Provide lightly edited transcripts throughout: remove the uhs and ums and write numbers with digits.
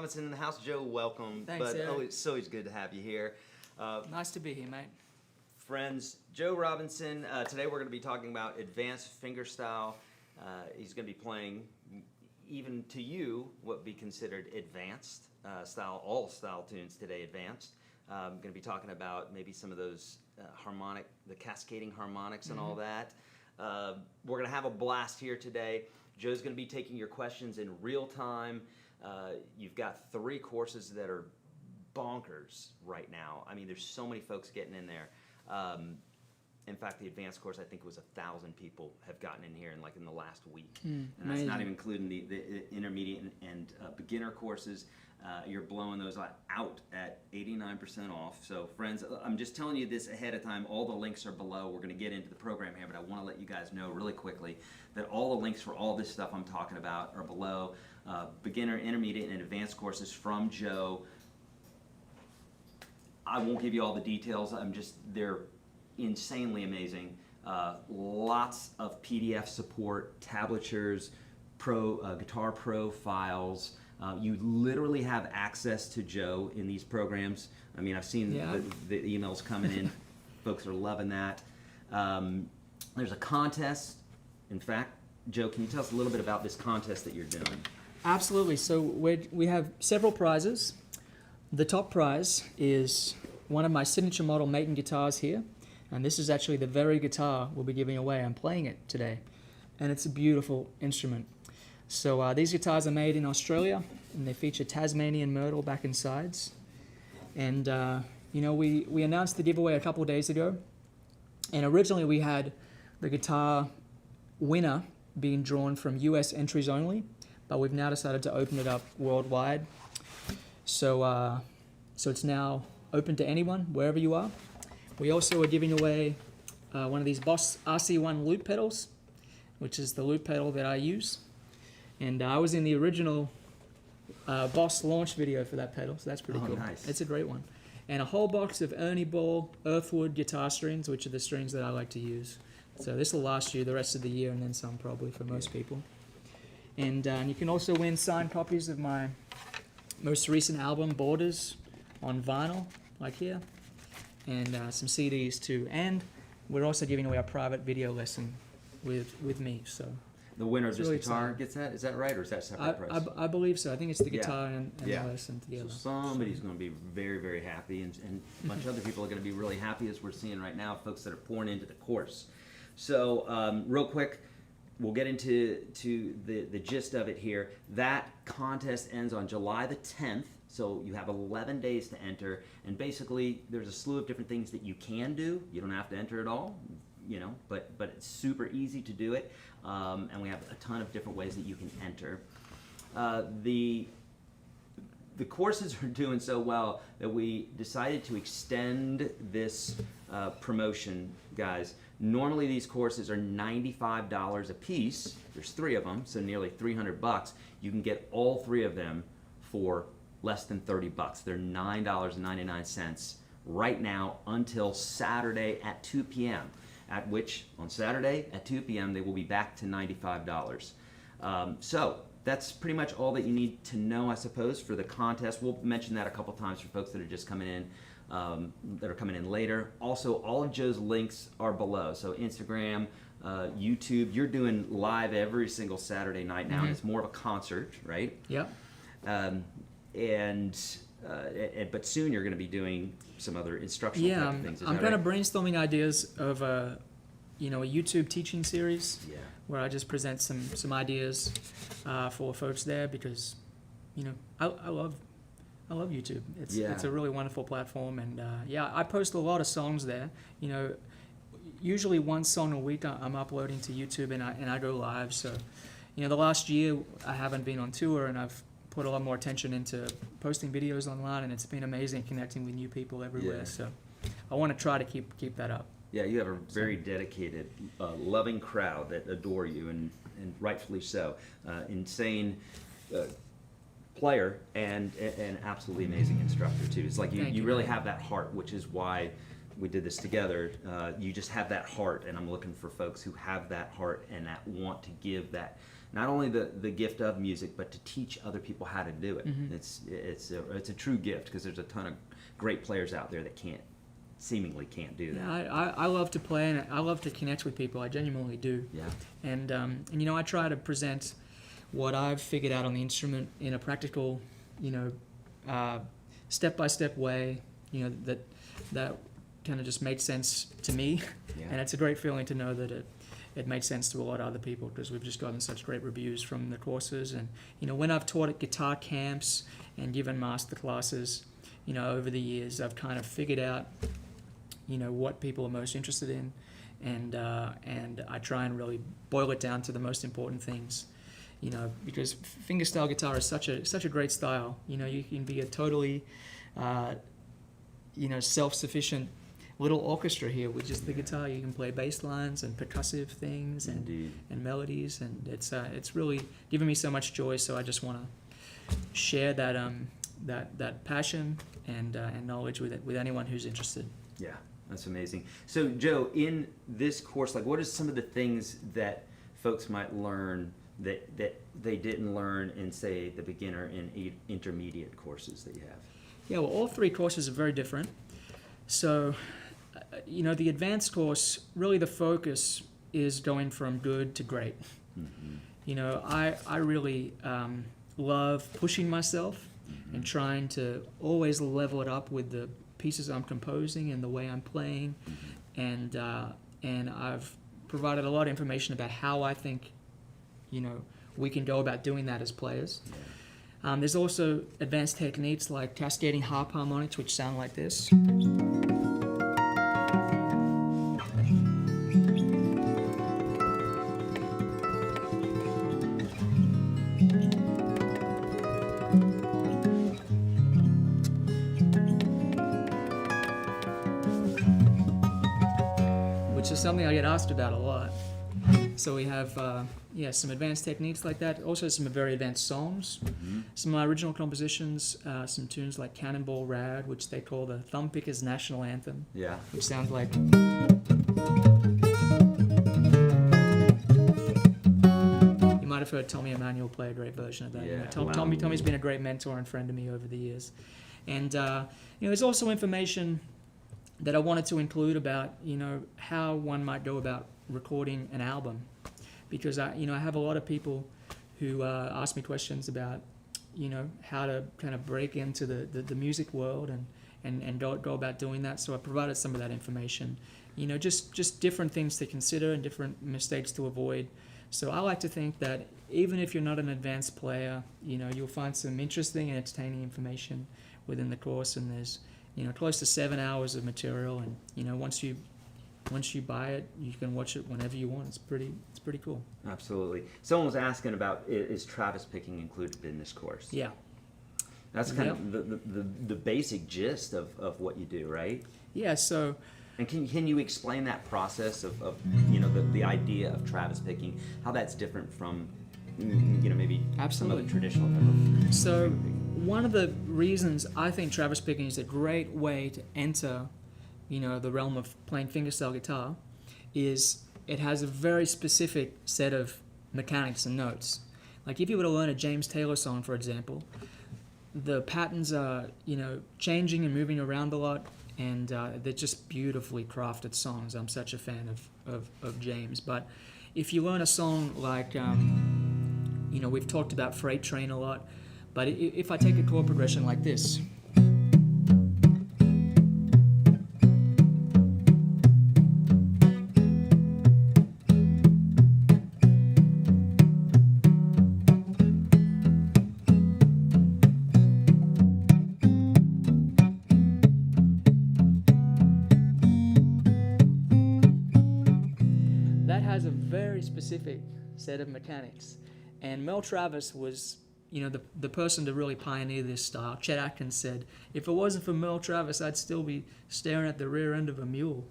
Robinson in the house. Joe, welcome. Thanks, but Erich. it's always good to have you here. Nice to be here, mate. Friends, Joe Robinson. Today we're going to be talking about advanced fingerstyle. He's going to be playing, even to you, what would be considered advanced style, all style tunes today advanced. I'm going to be talking about maybe some of those the cascading harmonics and all that. We're going to have a blast here today. Joe's going to be taking your questions in real time. You've got 3 courses that are bonkers right now. I mean, there's so many folks getting in there. In fact, the advanced course, I think, was 1,000 people have gotten in here in the last week. And that's not even including the intermediate and beginner courses. You're blowing those out at 89% off. So friends, I'm just telling you this ahead of time. All the links are below. We're going to get into the program here, but I want to let you guys know really quickly that all the links for all this stuff I'm talking about are below. Beginner, intermediate, and advanced courses from Joe. I won't give you all the details. They're insanely amazing. Lots of PDF support, tablatures, Guitar Pro files. You literally have access to Joe in these programs. I mean, I've seen the emails coming in. Folks are loving that. There's a contest. In fact, Joe, can you tell us a little bit about this contest that you're doing? Absolutely. So we have several prizes. The top prize is one of my signature model Maton guitars here. And this is actually the very guitar we'll be giving away. I'm playing it today. And it's a beautiful instrument. So these guitars are made in Australia, and they feature Tasmanian myrtle back and sides. And we announced the giveaway a couple of days ago. And originally we had the guitar winner being drawn from US entries only, but we've now decided to open it up worldwide. So it's now open to anyone, wherever you are. We also are giving away one of these Boss RC1 loop pedals, which is the loop pedal that I use. And I was in the original Boss launch video for that pedal, so that's pretty cool. Nice. It's a great one. And a whole box of Ernie Ball Earthwood guitar strings, which are the strings that I like to use. So this will last you the rest of the year and then some probably for most people. And you can also win signed copies of my most recent album, Borders, on vinyl, like here, and some CDs too. And we're also giving away a private video lesson with me. So the winner of this really guitar exciting. gets that? Is that right, or is that a separate price? I believe so. I think it's the guitar and the lesson together. So somebody's going to be very, very happy, and a bunch of other people are going to be really happy, as we're seeing right now, folks that are pouring into the course. So real quick, we'll get into the gist of it here. That contest ends on July the 10th, so you have 11 days to enter, and basically there's a slew of different things that you can do. You don't have to enter at all, but it's super easy to do it, and we have a ton of different ways that you can enter. The courses are doing so well that we decided to extend this promotion, guys. Normally these courses are $95 a piece. There's 3 of them, so nearly $300. You can get all 3 of them for less than $30. They're $9.99 right now until Saturday at 2 p.m. At which, on Saturday at 2 p.m., they will be back to $95. So that's pretty much all that you need to know, I suppose, for the contest. We'll mention that a couple times for folks that are just coming in, that are coming in later. Also, all of Joe's links are below. So Instagram, YouTube. You're doing live every single Saturday night now, and it's more of a concert, right? Yep. But soon you're going to be doing some other instructional type of things. I'm kind of brainstorming ideas of a YouTube teaching series where I just present some ideas for folks there, because I love YouTube. It's a really wonderful platform, and I post a lot of songs there. Usually one song a week I'm uploading to YouTube, and I go live. So the last year I haven't been on tour, and I've put a lot more attention into posting videos online, and it's been amazing connecting with new people everywhere. So I want to try to keep that up. Yeah, you have a very dedicated, loving crowd that adore you, and rightfully so. Insane player and an absolutely amazing instructor too. It's like you really have that heart, which is why we did this together. You just have that heart, and I'm looking for folks who have that heart and that want to give that not only the gift of music, but to teach other people how to do it. It's a true gift, because there's a ton of great players out there that seemingly can't do that. Yeah, I love to play, and I love to connect with people. I genuinely do. Yeah. And you know, I try to present what I've figured out on the instrument in a practical, you know, step-by-step way, you know, that kind of just made sense to me. Yeah. And it's a great feeling to know that it made sense to a lot of other people, because we've just gotten such great reviews from the courses. And you know, when I've taught at guitar camps and given master classes, you know, over the years, I've kind of figured out, you know, what people are most interested in, and I try and really boil it down to the most important things, you know, because fingerstyle guitar is such a great style. You know, you can be a totally, you know, self-sufficient little orchestra here with just the guitar. You can play bass lines and percussive things and melodies, and it's really given me so much joy. So I just want to share that passion and knowledge with anyone who's interested. Yeah, that's amazing. So Joe, in this course, like, what are some of the things that folks might learn that they didn't learn in, say, the beginner and intermediate courses that you have? Yeah, well, all three courses are very different. So, you know, the advanced course, really the focus is going from good to great. Mm-hmm. You know, I really love pushing myself and trying to always level it up with the pieces I'm composing and the way I'm playing. And I've provided a lot of information about how I think, you know, we can go about doing that as players. Yeah. There's also advanced techniques like cascading harp harmonics, which sound like this. Which is something I get asked about a lot. So we have some advanced techniques like that. Also some very advanced songs. Mm-hmm. Some of my original compositions, some tunes like Cannonball Rad, which they call the Thumb Pickers National Anthem. Yeah. Which sounds like... You might have heard Tommy Emmanuel play a great version of that. Yeah. You know, Wow. Tommy's been a great mentor and friend to me over the years. And you know, there's also information that I wanted to include about, you know, how one might go about recording an album, because I have a lot of people who ask me questions about, you know, how to kind of break into the music world and go about doing that. So I provided some of that information, you know, just different things to consider and different mistakes to avoid. So I like to think that even if you're not an advanced player, you know, you'll find some interesting and entertaining information within the course. And there's, you know, close to 7 hours of material, and you know, once you buy it, you can watch it whenever you want. It's pretty cool. Absolutely. Someone was asking about, is Travis picking included in this course? Yeah. That's kind of the basic gist of what you do, right? Yeah. So. And can you explain that process of you know, the idea of Travis picking, how that's different from, you know, maybe some of the traditional type of... So one of the reasons I think Travis picking is a great way to enter, you know, the realm of playing fingerstyle guitar is it has a very specific set of mechanics and notes. Like if you were to learn a James Taylor song, for example, the patterns are, you know, changing and moving around a lot, and they're just beautifully crafted songs. I'm such a fan of James. But if you learn a song like, you know, we've talked about Freight Train a lot, but if I take a chord progression like this, that has a very specific set of mechanics. And Mel Travis was, you know, the person to really pioneer this style. Chet Atkins said, if it wasn't for Mel Travis, I'd still be staring at the rear end of a mule.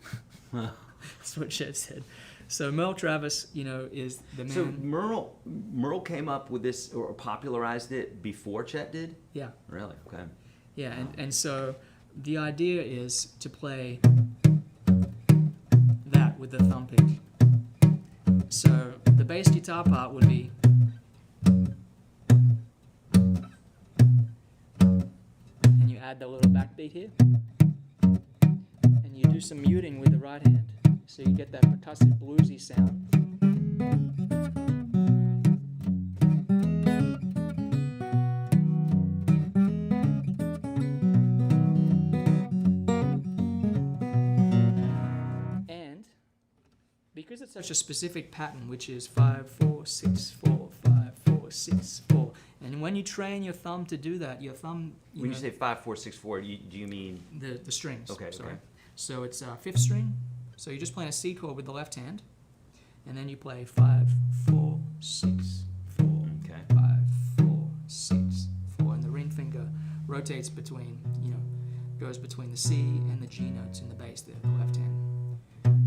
That's what Chet said. So Mel Travis, you know, is the man. So Merle came up with this or popularized it before Chet did? Yeah. Really? Okay. Yeah, and so the idea is to play that with the thumb pick. So the bass guitar part would be add the little backbeat here. And you do some muting with the right hand, so you get that percussive bluesy sound. And because it's such a specific pattern, which is 5, 4, 6, 4, 5, 4, 6, 4, and when you train your thumb to do that, your thumb. When you say 5, 4, 6, 4, do you mean the strings? Okay. Sorry. Okay. So it's fifth string. So you're just playing a C chord with the left hand, and then you play 5, 4, 6, 4, Okay. 5, 4, 6, 4, and the ring finger rotates between, goes between the C and the G notes in the bass there, the left hand.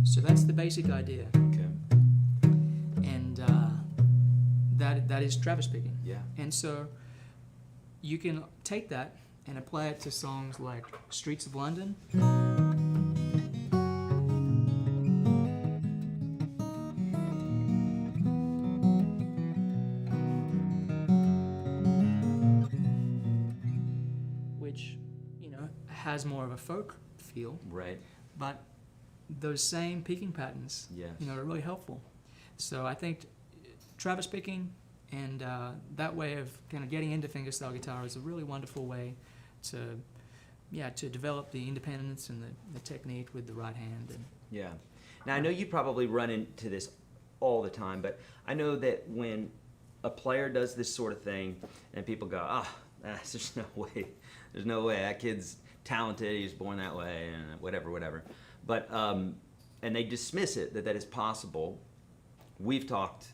So that's the basic idea, Okay. and that is Travis picking. Yeah. And so you can take that and apply it to songs like Streets of London. Which, has more of a folk feel, Right. but those same picking patterns, Yes. are really helpful. So I think Travis picking and that way of kind of getting into fingerstyle guitar is a really wonderful way to develop the independence and the technique with the right hand. And Yeah. Now, I know you probably run into this all the time, but I know that when a player does this sort of thing and people go, there's no way, that kid's talented, he's born that way, and whatever. But, and they dismiss it, that is possible. We've talked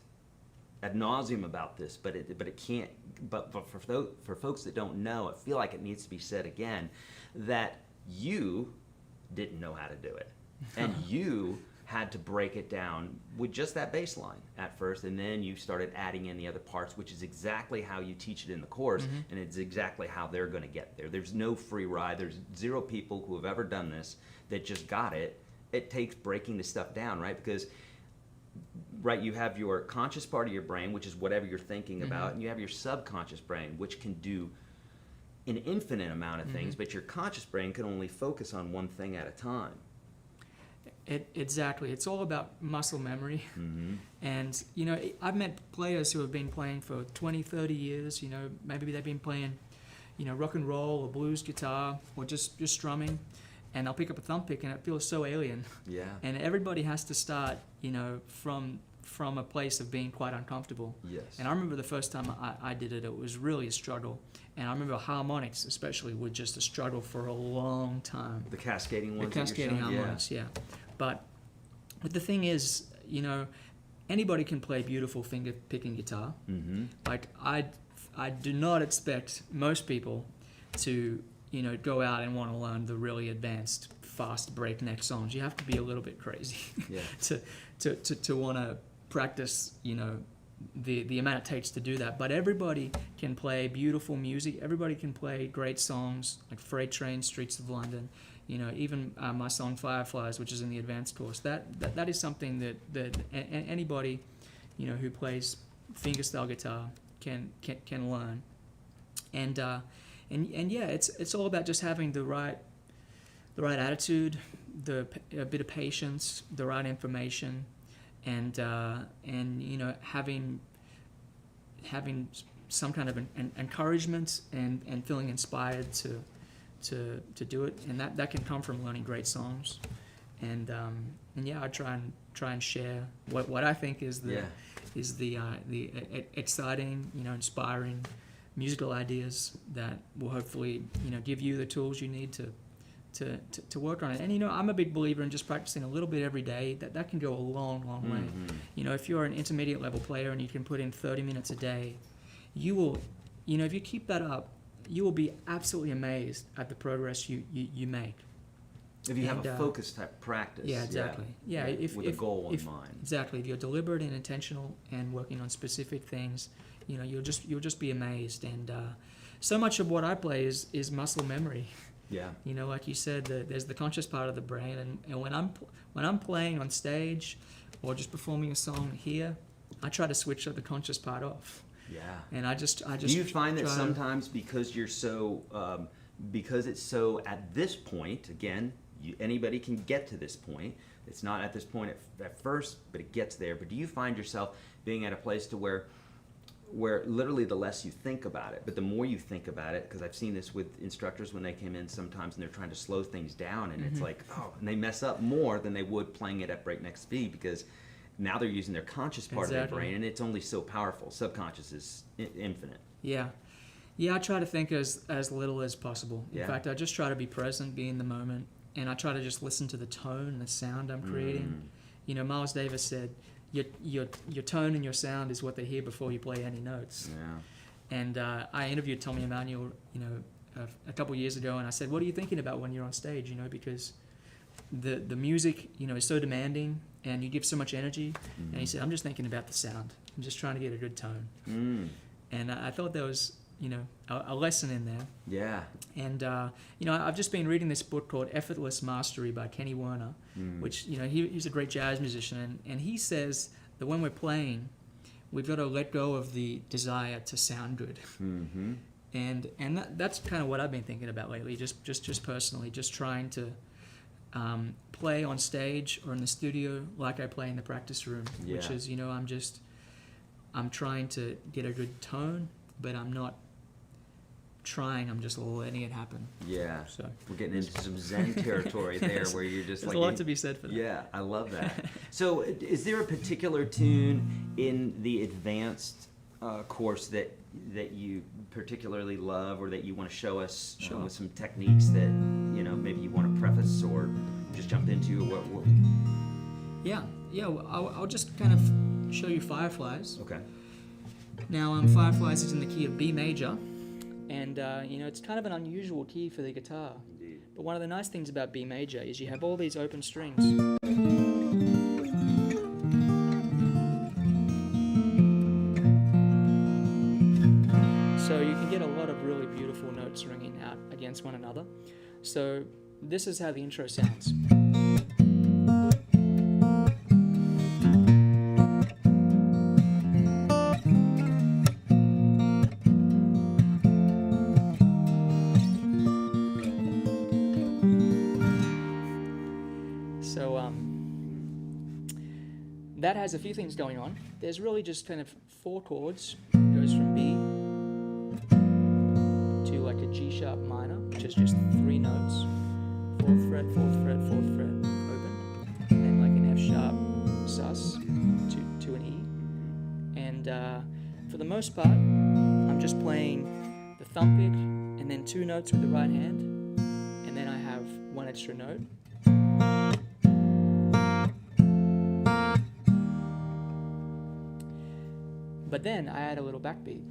ad nauseum about this, but it can't, but for folks that don't know, I feel like it needs to be said again, that you didn't know how to do it. And you had to break it down with just that bass line at first, and then you started adding in the other parts, which is exactly how you teach it in the course, and it's exactly how they're going to get there. There's no free ride. There's zero people who have ever done this that just got it. It takes breaking this stuff down, right? Because, right, you have your conscious part of your brain, which is whatever you're thinking about, and you have your subconscious brain, which can do an infinite amount of things, but your conscious brain can only focus on one thing at a time. Exactly. It's all about muscle memory. And, I've met players who have been playing for 20, 30 years, maybe they've been playing, rock and roll or blues guitar or just strumming, and they'll pick up a thumb pick and it feels so alien. Yeah. And everybody has to start, from a place of being quite uncomfortable. Yes. And I remember the first time I did it, it was really a struggle. And I remember harmonics especially were just a struggle for a long time. The cascading ones. The cascading that you're showing? harmonics, yeah. But the thing is, anybody can play beautiful finger picking guitar. Like I do not expect most people to go out and want to learn the really advanced, fast breakneck songs. You have to be a little bit crazy to want to practice the amount it takes to do that. But everybody can play beautiful music. Everybody can play great songs like Freight Train, Streets of London. Even my song Fireflies, which is in the advanced course. That is something that anybody who plays fingerstyle guitar can learn. And yeah, it's all about just having the right attitude, a bit of patience, the right information, and having some kind of an encouragement and feeling inspired to do it, and that can come from learning great songs, and yeah, I try and share what I think is the exciting, inspiring musical ideas that will hopefully give you the tools you need to work on it. And I'm a big believer in just practicing a little bit every day. That can go a long way. If you're an intermediate level player and you can put in 30 minutes a day, you will, if you keep that up, you will be absolutely amazed at the progress you make. If you have a focused type practice. Yeah, exactly. Yeah, with a goal in mind. Exactly. If you're deliberate and intentional and working on specific things, you'll just be amazed. And so much of what I play is muscle memory. Yeah. Like you said, there's the conscious part of the brain, and when I'm playing on stage or just performing a song here, I try to switch the conscious part off. Yeah. And I just. Do you find that sometimes because you're so because it's so at this point, again, anybody can get to this point. It's not at this point at first, but it gets there. But do you find yourself being at a place to where literally the less you think about it, but the more you think about it, because I've seen this with instructors when they came in sometimes and they're trying to slow things down, and it's like, oh, and they mess up more than they would playing it at breakneck speed, because now they're using their conscious part of their brain, and it's only so powerful. Subconscious is infinite. Yeah. Yeah, I try to think as little as possible. In fact, I just try to be present, be in the moment, and I try to just listen to the tone, the sound I'm creating. You know, Miles Davis said, your tone and your sound is what they hear before you play any notes. Yeah. And I interviewed Tommy Emmanuel, you know, a couple years ago, and I said, what are you thinking about when you're on stage? You know, because the music, you know, is so demanding, and you give so much energy. And he said, I'm just thinking about the sound. I'm just trying to get a good tone. And I thought there was, you know, a lesson in there. Yeah. And, you know, I've just been reading this book called Effortless Mastery by Kenny Werner, which, you know, he's a great jazz musician. And he says that when we're playing, we've got to let go of the desire to sound good. And that's kind of what I've been thinking about lately, just personally, just trying to play on stage or in the studio like I play in the practice room, which is, you know, I'm trying to get a good tone, but I'm not trying, I'm just letting it happen. Yeah. So we're getting into some Zen territory there, where you're just there's like... a lot to be said for that. Yeah, I love that. So is there a particular tune in the advanced course that you particularly love, or that you want to show us with some techniques that, you know, maybe you want to preface or just jump into? Or what? Yeah, I'll just kind of show you Fireflies. Okay. Now, Fireflies is in the key of B major, and you know, it's kind of an unusual key for the guitar. Indeed. But one of the nice things about B major is you have all these open strings. So you can get a lot of really beautiful notes ringing out against one another. So this is how the intro sounds. That has a few things going on. There's really just kind of 4 chords. It goes from B to like a G sharp minor, which is just 3 notes. 4th fret, 4th fret, 4th fret, open. And then like an F sharp sus to an E. And for the most part, I'm just playing the thumb pick and then 2 notes with the right hand. And then I have 1 extra note. But then I add a little backbeat.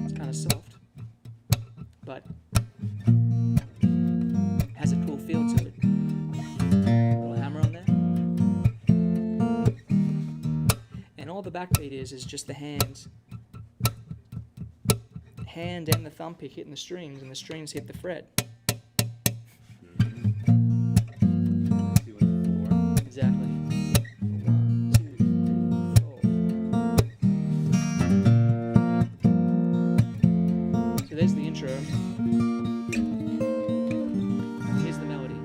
It's kind of soft, but has a cool feel to it. Little hammer on there. And all the backbeat is just the hand and the thumb pick hitting the strings, and the strings hit the fret. Exactly. There's the intro. Here's the melody.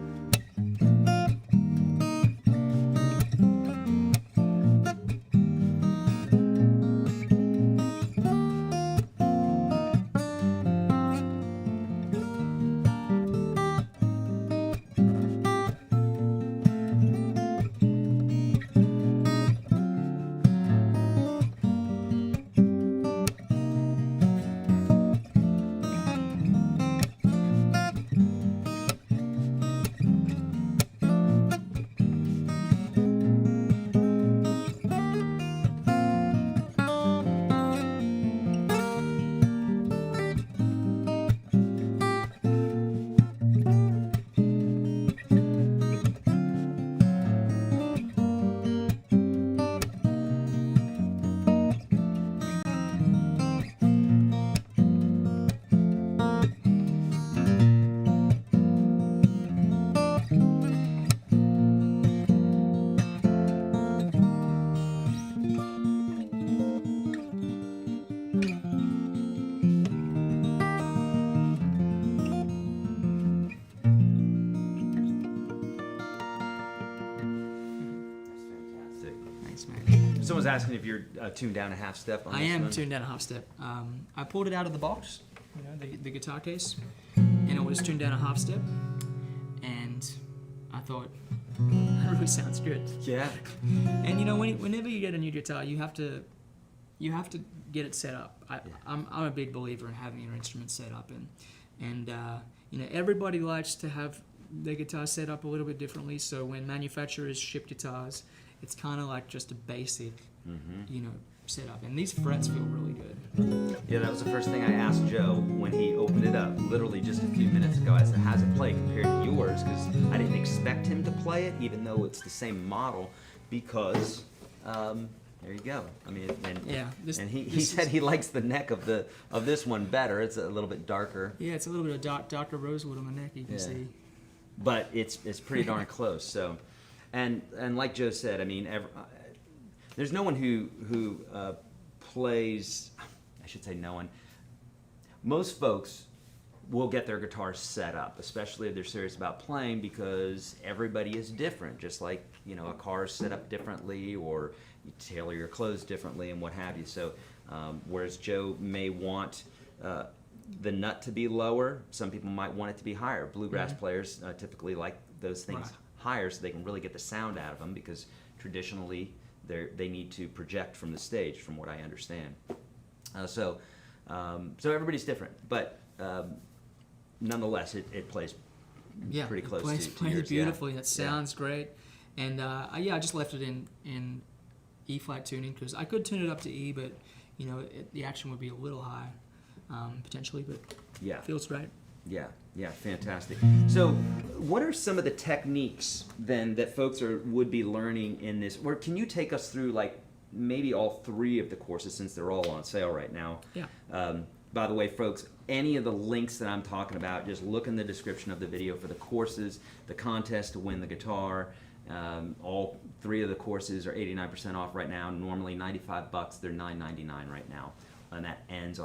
Someone's asking if you're tuned down a half step on I this am one. tuned down a half step. I pulled it out of the box, you know, the guitar case, and it was tuned down a half step, and I thought, that really sounds good. Yeah. And you know, whenever you get a new guitar, you have to get it set up. I'm a big believer in having your instrument set up, and you know, everybody likes to have their guitar set up a little bit differently. So when manufacturers ship guitars, it's kind of like just a basic, you know, setup. And these frets feel really good. Yeah, that was the first thing I asked Joe when he opened it up, literally just a few minutes ago. I said, how's it play compared to yours? Because I didn't expect him to play it, even though it's the same model, because there you go. I mean, and he said he likes the neck of this one better. It's a little bit darker. Yeah, it's a little bit of darker rosewood on the neck, you can see. But it's pretty darn close. So, and like Joe said, I mean, there's no one who plays. I should say no one. Most folks will get their guitars set up, especially if they're serious about playing, because everybody is different. Just like, you know, a car is set up differently, or you tailor your clothes differently, and what have you. So, whereas Joe may want the nut to be lower, some people might want it to be higher. Bluegrass players typically like those things higher, so they can really get the sound out of them, because traditionally they need to project from the stage, from what I understand. So everybody's different, but nonetheless, it plays pretty close to plays yours. beautifully. It sounds great, and I just left it in E flat tuning, because I could tune it up to E, but you know, the action would be a little high potentially, but it feels great. Yeah, fantastic. So, what are some of the techniques then that folks would be learning in this? Or can you take us through, like, maybe all three of the courses, since they're all on sale right now? Yeah. By the way, folks, any of the links that I'm talking about, just look in the description of the video for the courses, the contest to win the guitar. All three of the courses are 89% off right now. Normally $95. They're $9.99 right now, and that ends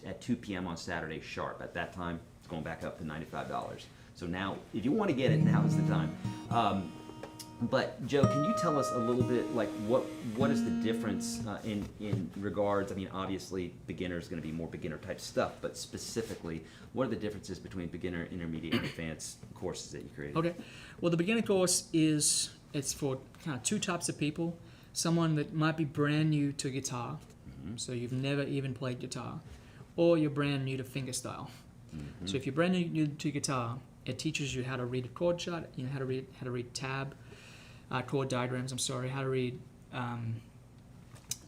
at 2 p.m. on Saturday sharp. At that time, it's going back up to $95. So now, if you want to get it, now is the time. But Joe, can you tell us a little bit, like, what is the difference in regards? I mean, obviously, beginner is going to be more beginner type stuff, but specifically, what are the differences between beginner, intermediate, and advanced courses that you created? Okay, well, the beginner course it's for kind of two types of people: someone that might be brand new to guitar, so you've never even played guitar, or you're brand new to fingerstyle. So if you're brand new to guitar, it teaches you how to read a chord chart, you know, how to read tab. Chord diagrams, how to read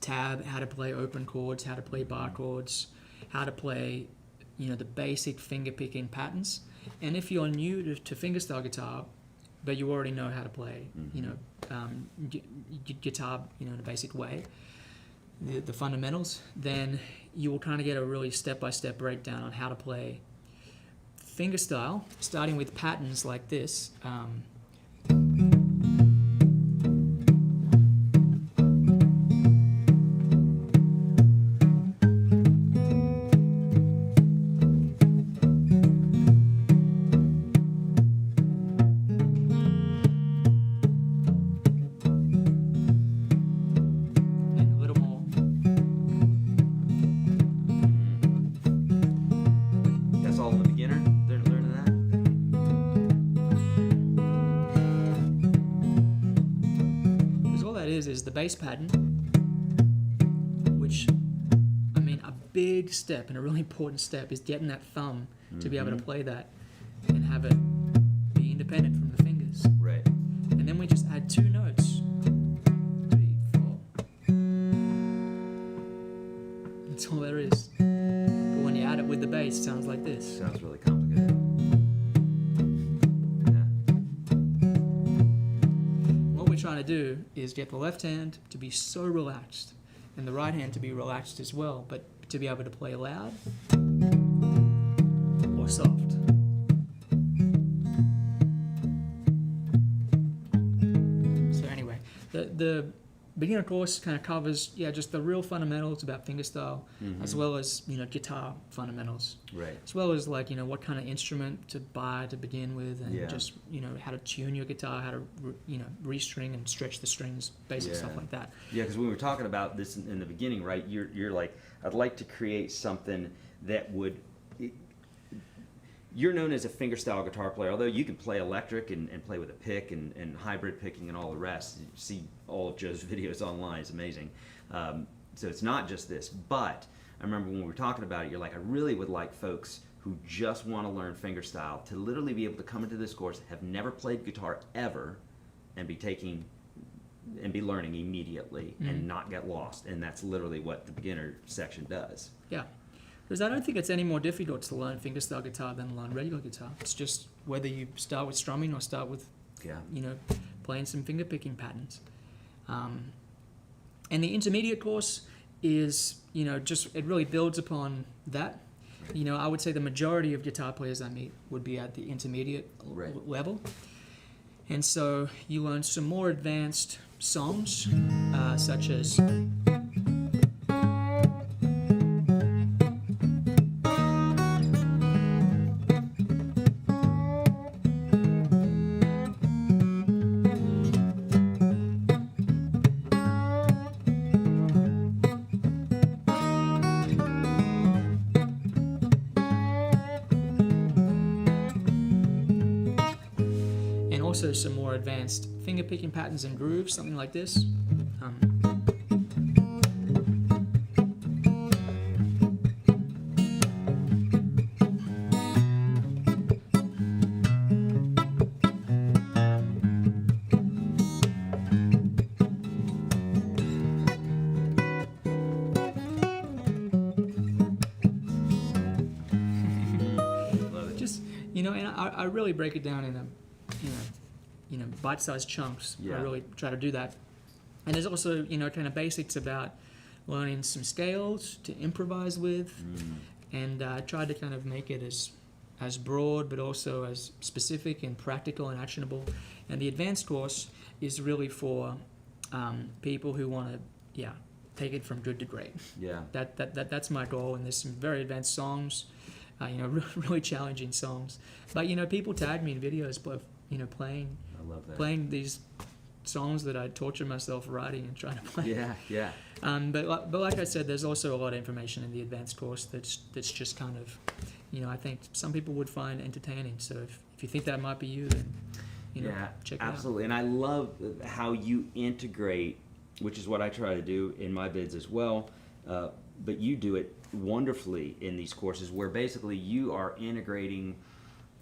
tab, how to play open chords, how to play bar chords, how to play, you know, the basic finger picking patterns. And if you're new to fingerstyle guitar, but you already know how to play, you know, guitar, you know, in a basic way, the fundamentals, then you will kind of get a really step-by-step breakdown on how to play fingerstyle, starting with patterns like this. Is the bass pattern, which, I mean, a big step and a really important step is getting that thumb to be able to play that and have it be independent from the fingers. Right. And then we just add two notes. 3, 4. That's all there is. But when you add it with the bass, it sounds like this. Sounds really complicated. Trying to do is get the left hand to be so relaxed and the right hand to be relaxed as well, but to be able to play loud or soft. So anyway, the beginner course kind of covers, just the real fundamentals about fingerstyle, as well as, guitar fundamentals. Right. As well as, like, what kind of instrument to buy to begin with, and just, how to tune your guitar, how to, restring and stretch the strings, basic stuff like that. Yeah, because we were talking about this in the beginning, right? You're like, I'd like to create something that would... You're known as a fingerstyle guitar player, although you can play electric and play with a pick and hybrid picking and all the rest. You see all of Joe's videos online. It's amazing. So it's not just this. But I remember when we were talking about it, you're like, I really would like folks who just want to learn fingerstyle to literally be able to come into this course, have never played guitar ever, and be learning immediately and not get lost. And that's literally what the beginner section does. Yeah. Because I don't think it's any more difficult to learn fingerstyle guitar than learn regular guitar. It's just whether you start with strumming or start with, playing some finger picking patterns. And the intermediate course is, it really builds upon that. I would say the majority of guitar players I meet would be at the intermediate level. And so you learn some more advanced songs, such as... also some more advanced finger picking patterns and grooves, something like this. Just, and I really break it down in a bite-sized chunks. Yeah. I really try to do that. And there's also, kind of basics about learning some scales to improvise with, and I tried to kind of make it as broad, but also as specific and practical and actionable. And the advanced course is really for people who want to, take it from good to great. Yeah. That's my goal. And there's some very advanced songs, really challenging songs. But people tag me in videos, playing. I love that. Playing these songs that I torture myself writing and trying to play. Yeah. But like I said, there's also a lot of information in the advanced course that's just kind of, I think some people would find entertaining. So if you think that might be you, then check it out. Absolutely. And I love how you integrate, which is what I try to do in my bids as well. But you do it wonderfully in these courses, where basically you are integrating.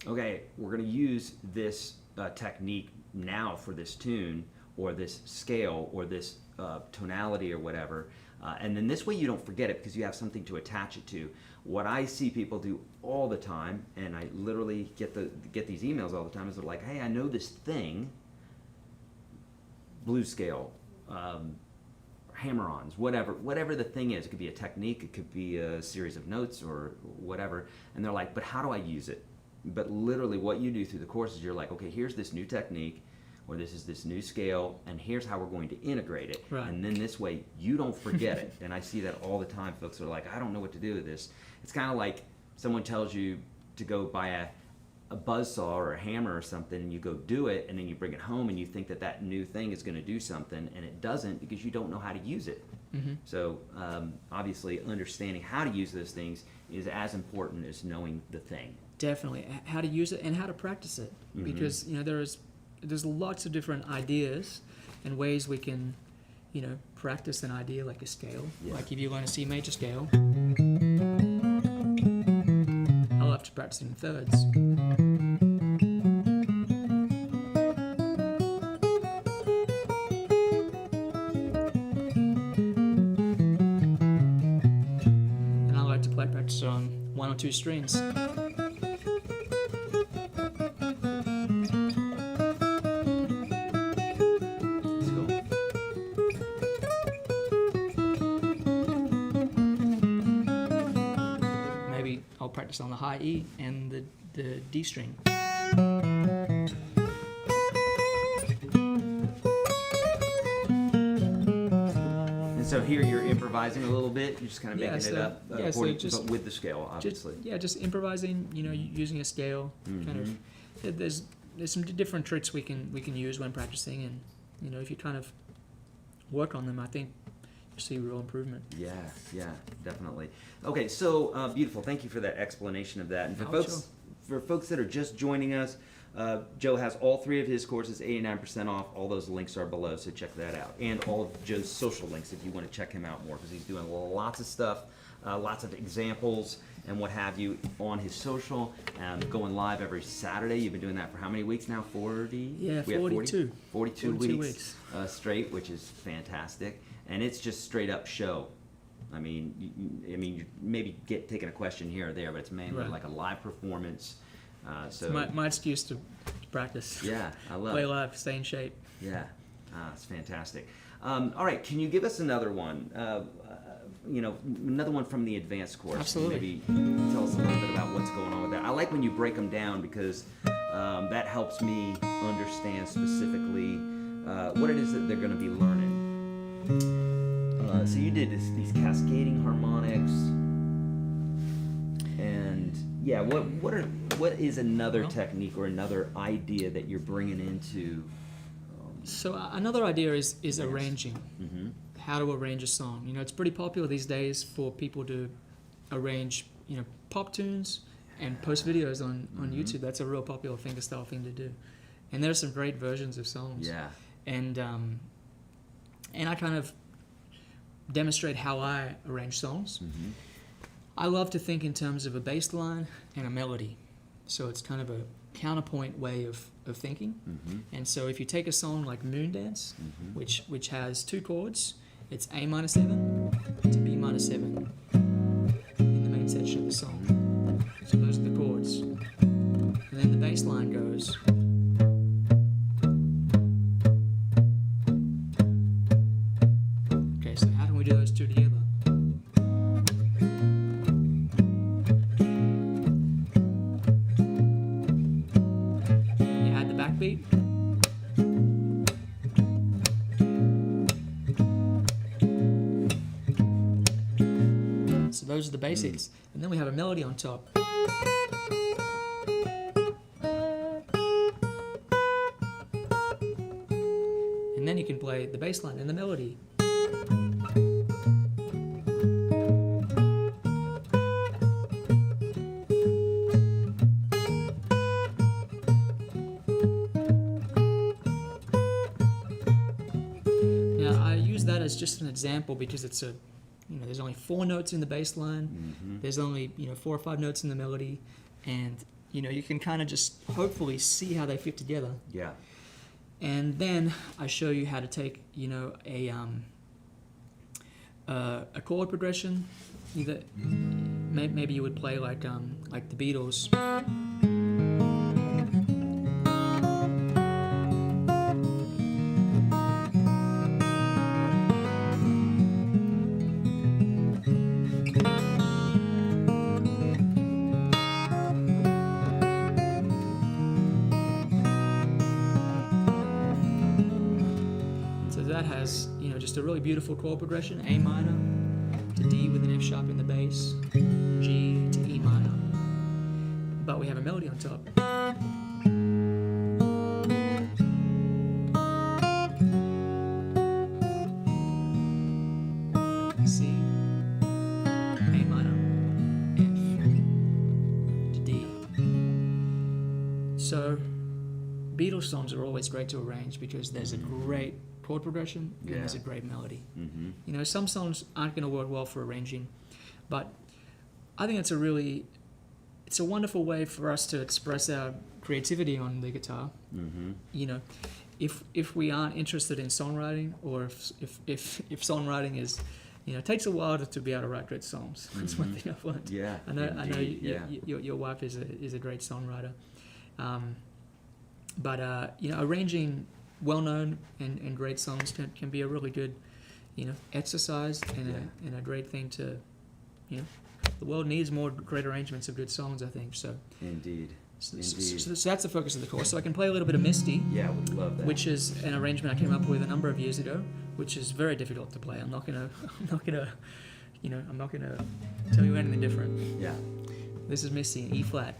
Okay, we're going to use this technique now for this tune or this scale or this tonality or whatever, and then this way you don't forget it because you have something to attach it to. What I see people do all the time, and I literally get these emails all the time, is they're like, hey, I know this thing, blues scale, hammer-ons, whatever the thing is. It could be a technique, it could be a series of notes or whatever, and they're like, but how do I use it? But literally what you do through the course is you're like, okay, here's this new technique, or this is this new scale, and here's how we're going to integrate it. Right. And then this way you don't forget it. And I see that all the time. Folks are like, I don't know what to do with this. It's kind of like someone tells you to go buy a buzzsaw or a hammer or something, and you go do it, and then you bring it home and you think that new thing is going to do something, and it doesn't because you don't know how to use it. So obviously understanding how to use those things is as important as knowing the thing. Definitely, how to use it and how to practice it, because there's lots of different ideas and ways we can, practice an idea like a scale. Yeah. Like if you learn a C major scale, I'll have to practice in thirds. And I like to practice on 1 or 2 strings. Practice on the high E and the D string. So here you're improvising a little bit. You're just kind of Yeah, making it so- up, yeah, so according, just- but with the scale, obviously. Just improvising. Using a scale. Kind of. There's some different tricks we can use when practicing, and if you kind of work on them, I think you'll see real improvement. Yeah, definitely. Okay, so beautiful. Thank you for that explanation of that. And for folks that are just joining us, Joe has all 3 of his courses, 89% off. All those links are below, so check that out. And all of Joe's social links if you want to check him out more, because he's doing lots of stuff, lots of examples and what have you on his social, going live every Saturday. You've been doing that for how many weeks now? 40? Yeah, We have 42. 42 weeks. Straight, which is fantastic. And it's just straight up show. I mean, you maybe taking a question here or there, but it's mainly like a live performance. So my excuse to practice. Yeah, I love Play it. live, stay in shape. Yeah, it's fantastic. All right, can you give us another one? Another one from the advanced course. Absolutely. Maybe tell us a little bit about what's going on with that. I like when you break them down, because that helps me understand specifically what it is that they're going to be learning. So you did these cascading harmonics, and yeah, what is another technique or another idea that you're bringing into? So another idea is arranging. Mm-hmm. How to arrange a song. It's pretty popular these days for people to arrange, pop tunes and post videos on YouTube. That's a real popular fingerstyle thing to do. And there are some great versions of songs. Yeah. And I kind of demonstrate how I arrange songs. Mm-hmm. I love to think in terms of a bass line and a melody. So it's kind of a counterpoint way of thinking. Mm-hmm. And so if you take a song like Moon Dance, Mm-hmm. which has 2 chords, it's A minor 7 to B minor 7 in the main section of the song. So those are the chords. And then the bass line goes. Okay, so how can we do those 2 together? You add the backbeat. So those are the basics. And then we have a melody on top. And then you can play the bass line and the melody. Now I use that as just an example because it's there's only 4 notes in the bass line. Mm-hmm. There's only 4 or 5 notes in the melody, and you can kind of just hopefully see how they fit together. Yeah. And then I show you how to take a chord progression. Either maybe you would play like the Beatles. That has just a really beautiful chord progression: A minor to D with an F sharp in the bass, G to E minor. But we have a melody on top. C, A minor, F to D. So Beatles songs are always great to arrange because there's a great chord progression and there's a great melody. Mm-hmm. Some songs aren't going to work well for arranging, but I think it's a wonderful way for us to express our creativity on the guitar. Mm-hmm. If we aren't interested in songwriting, or if songwriting is, it takes a while to be able to write good songs. That's one thing I've learned. Yeah. I know Indeed, your wife is a great songwriter, but arranging well-known and great songs can be a really good, exercise and a great thing to, the world needs more great arrangements of good songs, I think. So Indeed. so that's the focus of the course. So I can play a little bit of Misty, Yeah, would love that. which is an arrangement I came up with a number of years ago which is very difficult to play. I'm not gonna tell you anything different. Yeah. This is Misty in E flat.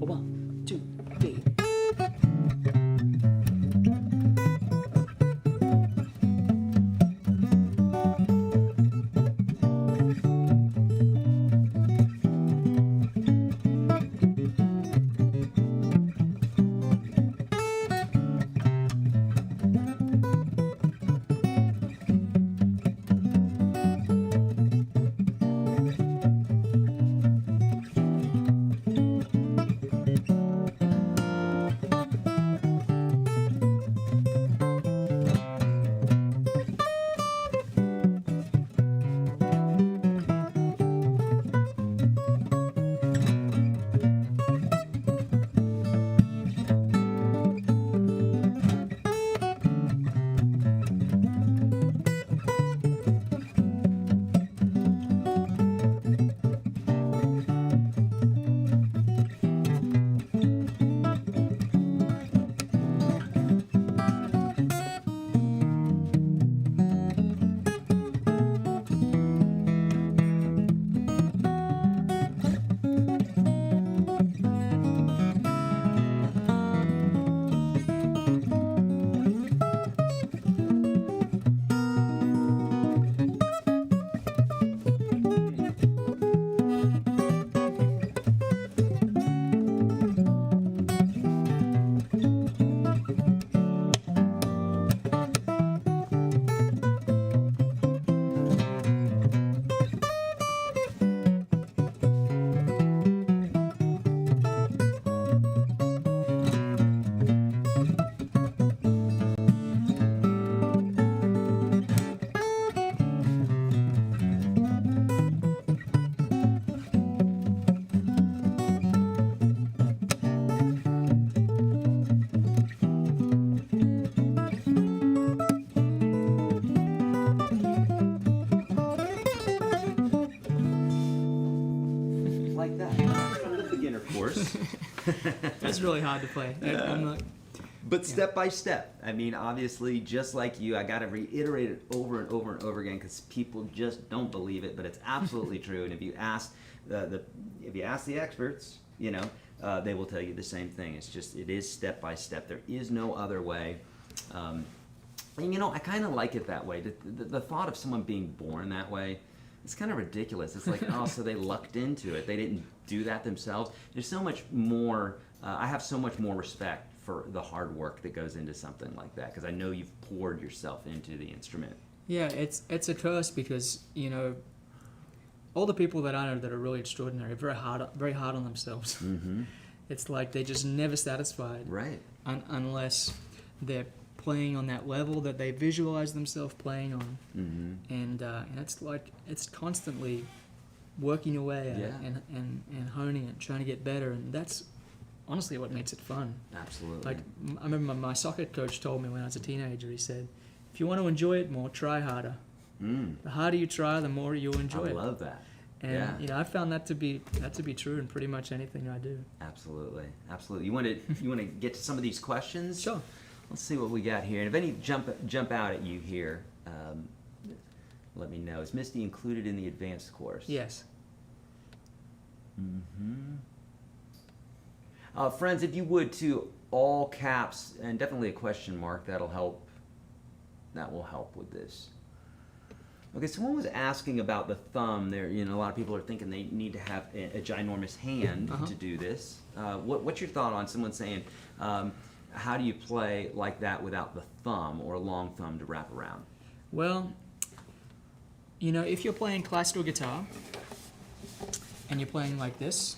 One, two, three. Like that. From the beginner course. That's really hard to play. I'm not. But step by step. I mean, obviously, just like you, I got to reiterate it over and over and over again because people just don't believe it. But it's absolutely true. And if you ask if you ask the experts, you know, they will tell you the same thing. It is step by step. There is no other way. And you know, I kind of like it that way. The thought of someone being born that way, it's kind of ridiculous. It's like, oh, so they lucked into it. They didn't do that themselves. There's so much more. I have so much more respect for the hard work that goes into something like that because I know you've poured yourself into the instrument. Yeah, it's a curse because, you know, all the people that I know that are really extraordinary are very hard on themselves. Mm-hmm. It's like they're just never satisfied. Right. Unless they're playing on that level that they visualize themselves playing on. Mm-hmm. And it's like it's constantly working away at it and honing it, trying to get better, and that's honestly what makes it fun. Absolutely. Like I remember my soccer coach told me when I was a teenager, he said, if you want to enjoy it more, try harder. The harder you try, the more you'll enjoy it. I love that. And you know, I found that to be true in pretty much anything I do. Absolutely. You want to get to some of these questions? Sure. Let's see what we got here. And if any jump out at you here, let me know. Is Misty included in the advanced course? Yes. Mm-hmm. Friends, if you would, to all caps and definitely a question mark, that'll help. That will help with this. Okay, someone was asking about the thumb. There, you know, a lot of people are thinking they need to have a ginormous hand to do this. What's your thought on someone saying, how do you play like that without the thumb or a long thumb to wrap around? Well, you know, if you're playing classical guitar and you're playing like this,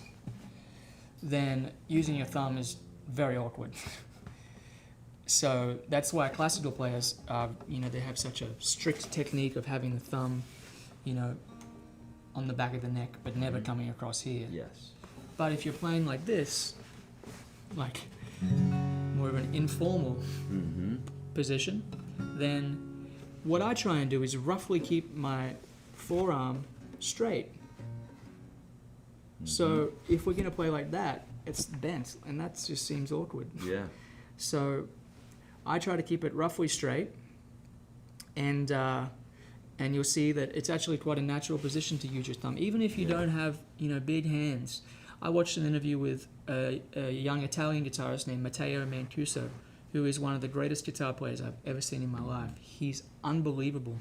then using your thumb is very awkward. So that's why classical players, you know, they have such a strict technique of having the thumb you know, on the back of the neck, but never coming across here. Yes. But if you're playing like this, like more of an informal position, then what I try and do is roughly keep my forearm straight. So if we're going to play like that, it's bent, and that just seems awkward. Yeah. So I try to keep it roughly straight, and you'll see that it's actually quite a natural position to use your thumb, even if you don't have, you know, big hands. I watched an interview with a young Italian guitarist named Matteo Mancuso, who is one of the greatest guitar players I've ever seen in my life. He's unbelievable.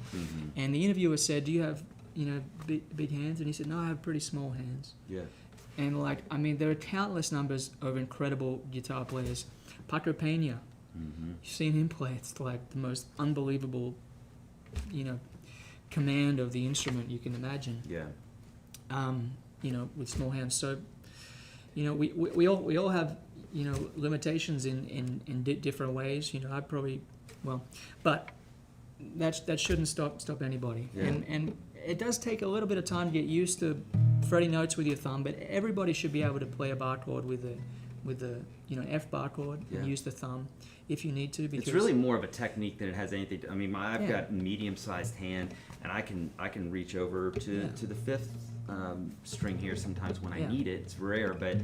And the interviewer said, "Do you have, you know, big hands?" And he said, "No, I have pretty small hands." Yeah. And like, I mean, there are countless numbers of incredible guitar players. Paco Pena, you've seen him play. It's like the most unbelievable, you know, command of the instrument you can imagine. Yeah. You know, with small hands. So, you know, we all have, you know, limitations in different ways. You know, I probably, well, but that shouldn't stop anybody. Yeah. And it does take a little bit of time to get used to fretting notes with your thumb, but everybody should be able to play a bar chord with the you know, F bar chord and use the thumb if you need to. Because it's really more of a technique than it has anything to, I mean, I've Yeah. got medium-sized hand, and I can reach over to the fifth string here sometimes when I Yeah. need it. It's rare, but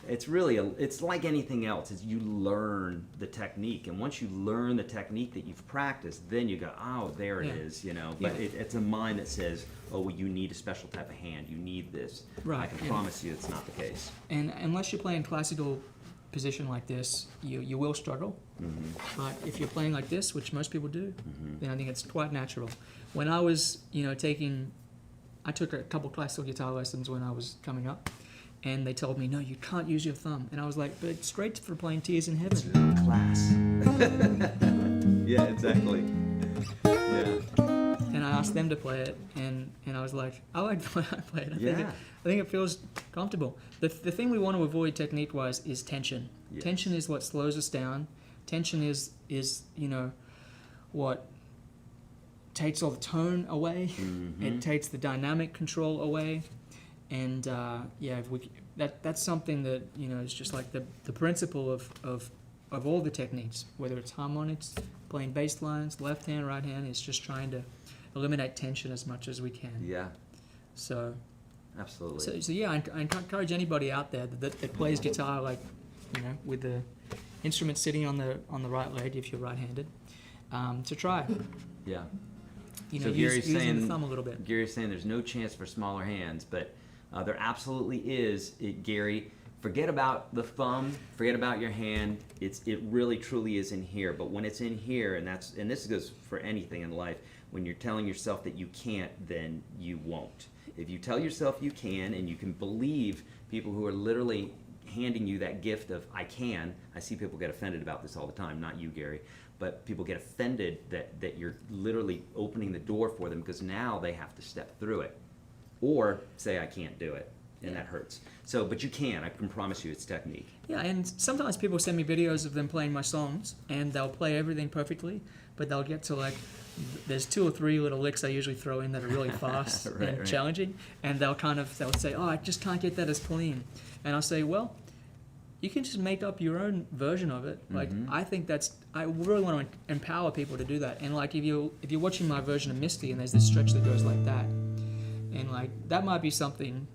it's really it's like anything else. Is you learn the technique, and once you learn the technique that you've practiced, then you go, oh, there it Yeah. is, you know. But Yeah. it's a mind that says, oh, well, you need a special type of hand. You need this. Right, I can yeah. promise you, it's not the case. And unless you're playing classical position like this, you will struggle. But if you're playing like this, which most people do, then I think it's quite natural. When I was, you know, I took a couple classical guitar lessons when I was coming up, and they told me, no, you can't use your thumb. And I was like, but it's great for playing Tears in Heaven. Class. Yeah, exactly. Yeah. And I asked them to play it, and I was like, I like the way I play it. I think it feels comfortable. The thing we want to avoid technique-wise is tension. Yes. Tension is what slows us down. Tension is you know, what takes all the tone away. It takes the dynamic control away. And yeah, that's something that, you know, is just like the principle of all the techniques, whether it's harmonics, playing bass lines, left hand, right hand, is just trying to eliminate tension as much as we can. Yeah. So, Absolutely. so yeah, I encourage anybody out there that plays guitar, like, you know, with the instrument sitting on the right leg if you're right-handed, to try. Yeah. You know, So Gary's using saying, the thumb a little bit. Gary's saying there's no chance for smaller hands, but there absolutely is. Gary, forget about the thumb, forget about your hand. It really truly is in here. But when it's in here, and this goes for anything in life, when you're telling yourself that you can't, then you won't. If you tell yourself you can, and you can believe people who are literally handing you that gift of I can. I see people get offended about this all the time, not you, Gary, but people get offended that you're literally opening the door for them because now they have to step through it or say I can't do it, and that hurts. So, but you can. I can promise you it's technique. Yeah, and sometimes people send me videos of them playing my songs, and they'll play everything perfectly, but they'll get to like, there's 2 or 3 little licks I usually throw in that are really fast and challenging, and they'll say, oh, I just can't get that as clean. And I'll say, well, you can just make up your own version of it. Like, I think I really want to empower people to do that. And like, if you're watching my version of Misty and there's this stretch that goes like that, and like, that might be something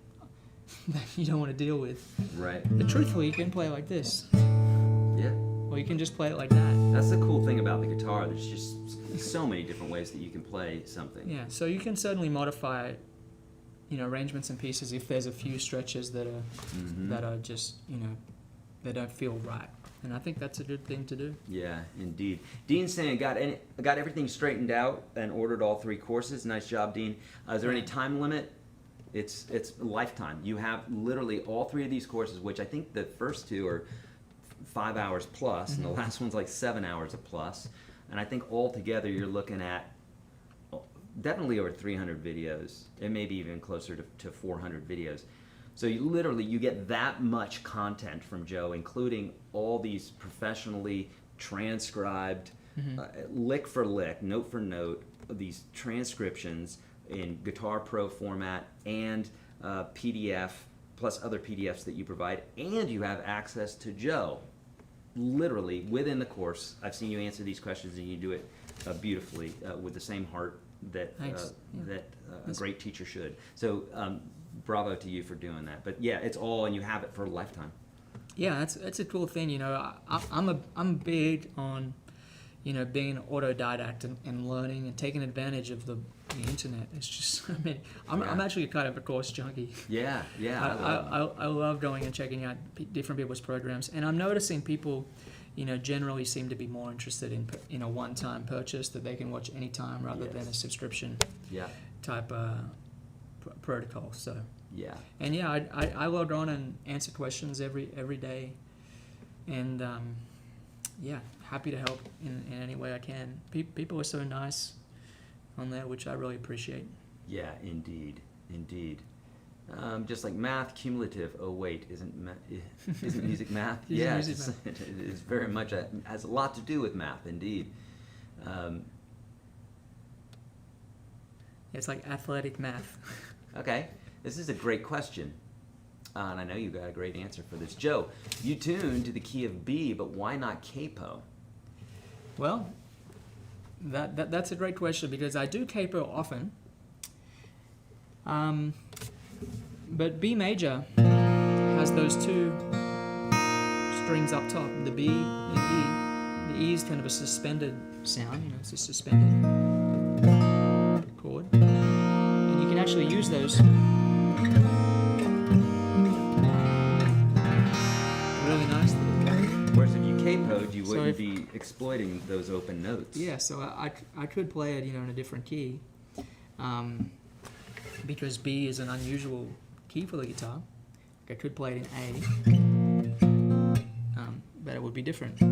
that you don't want to deal with. Right. But truthfully, you can play like this. Yeah. Or you can just play it like that. That's the cool thing about the guitar. There's just so many different ways that you can play something. Yeah, so you can certainly modify, you know, arrangements and pieces if there's a few stretches that are just, you know, they don't feel right. And I think that's a good thing to do. Yeah, indeed. Dean's saying got everything straightened out and ordered all 3 courses. Nice job, Dean. Is there any time limit? It's a lifetime. You have literally all 3 of these courses, which I think the first 2 are 5 hours plus, and the last one's like 7 hours a plus. And I think altogether you're looking at definitely over 300 videos. It may be even closer to 400 videos. So you get that much content from Joe, including all these professionally transcribed, lick for lick, note for note, these transcriptions in Guitar Pro format and PDF, plus other PDFs that you provide, and you have access to Joe, literally within the course. I've seen you answer these questions, and you do it beautifully with the same heart that a great teacher should. So bravo to you for doing that. But yeah, it's all, and you have it for a lifetime. Yeah, that's a cool thing. You know, I'm big on, you know, being an autodidact and learning and taking advantage of the internet. It's just, I mean, I'm actually kind of a course junkie. Yeah. I love going and checking out different people's programs, and I'm noticing people, you know, generally seem to be more interested in a one-time purchase that they can watch anytime rather than a subscription type protocol. So and I log on and answer questions every day, and happy to help in any way I can. People are so nice on there, which I really appreciate. Yeah, indeed. Just like math, cumulative. Oh wait, isn't music math? Yeah, music math. It is very much has a lot to do with math, indeed. It's like athletic math. Okay, this is a great question. And I know you got a great answer for this. Joe, you tune to the key of B, but why not capo? Well, that's a great question, because I do capo often. But B major has those two strings up top, the B and E. The E is kind of a suspended sound, you know, it's a suspended chord. And you can actually use those really nicely. Whereas if you capoed, you wouldn't be exploiting those open notes. Yeah, so I could play it, you know, in a different key, because B is an unusual key for the guitar. I could play it in A, but it would be different. You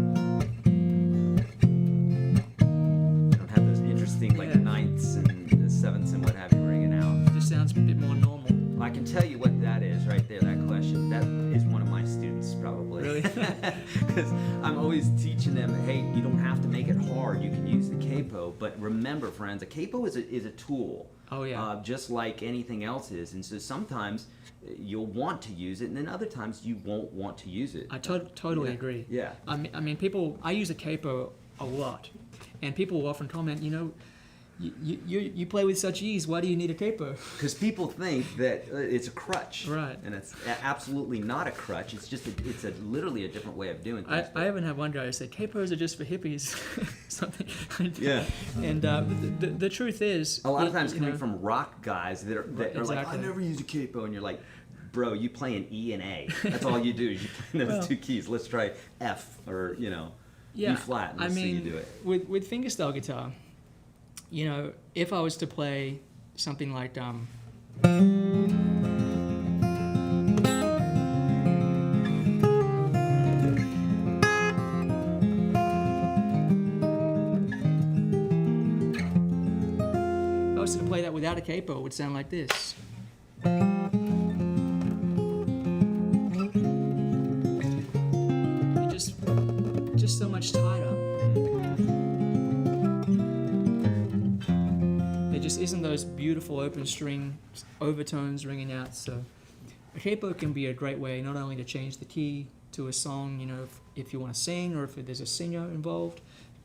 don't have those interesting like ninths and sevenths and what have you ringing out. It just sounds a bit more normal. I can tell you what that is right there, that question. That is one of my students, probably. Really? Because I'm always teaching them, hey, you don't have to make it hard. You can use the capo. But remember, friends, a capo is a tool. Oh, yeah. Just like anything else is. And so sometimes you'll want to use it, and then other times you won't want to use it. I totally agree. Yeah. I mean, I use a capo a lot, and people will often comment, you know, you play with such ease, why do you need a capo? Because people think that it's a crutch. Right. And it's absolutely not a crutch. It's just literally a different way of doing things. I even have one guy who said, capos are just for hippies. Something. Yeah. And the truth is... A lot of times coming from rock guys that are exactly. like, I never use a capo, and you're like, bro, you play an E and A. That's all you do is you play those two keys. Let's try F or, you know, E flat, and let's see you do it. With fingerstyle guitar, you know, if I was to play something like if I was to play that without a capo, it would sound like this. Just so much tighter. Isn't those beautiful open string overtones ringing out. So a capo can be a great way not only to change the key to a song, you know, if you want to sing or if there's a singer involved,